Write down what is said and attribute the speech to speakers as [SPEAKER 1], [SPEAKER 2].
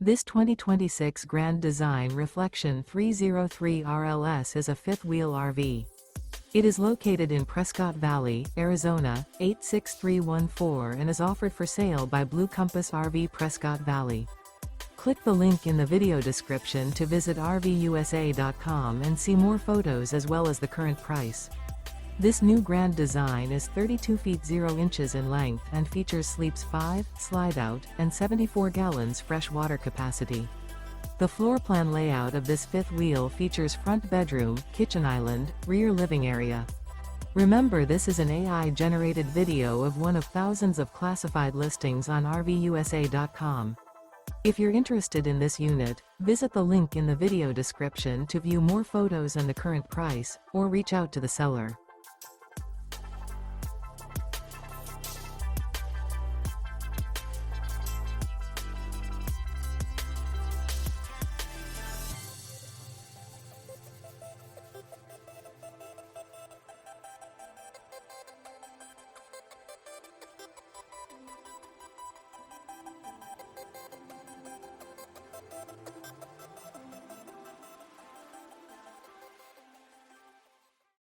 [SPEAKER 1] This 2026 Grand Design Reflection 303 RLS is a fifth-wheel RV. It is located in Prescott Valley, Arizona, 86314 and is offered for sale by Blue Compass RV Prescott Valley. Click the link in the video description to visit RVUSA.com and see more photos as well as the current price. This new Grand Design is 32 feet 0 inches in length and features sleeps 5, slide-out, and 74 gallons fresh water capacity. The floor plan layout of this fifth wheel features front bedroom, kitchen island, rear living area. Remember, this is an AI-generated video of one of thousands of classified listings on RVUSA.com. If you're interested in this unit, visit the link in the video description to view more photos and the current price, or reach out to the seller.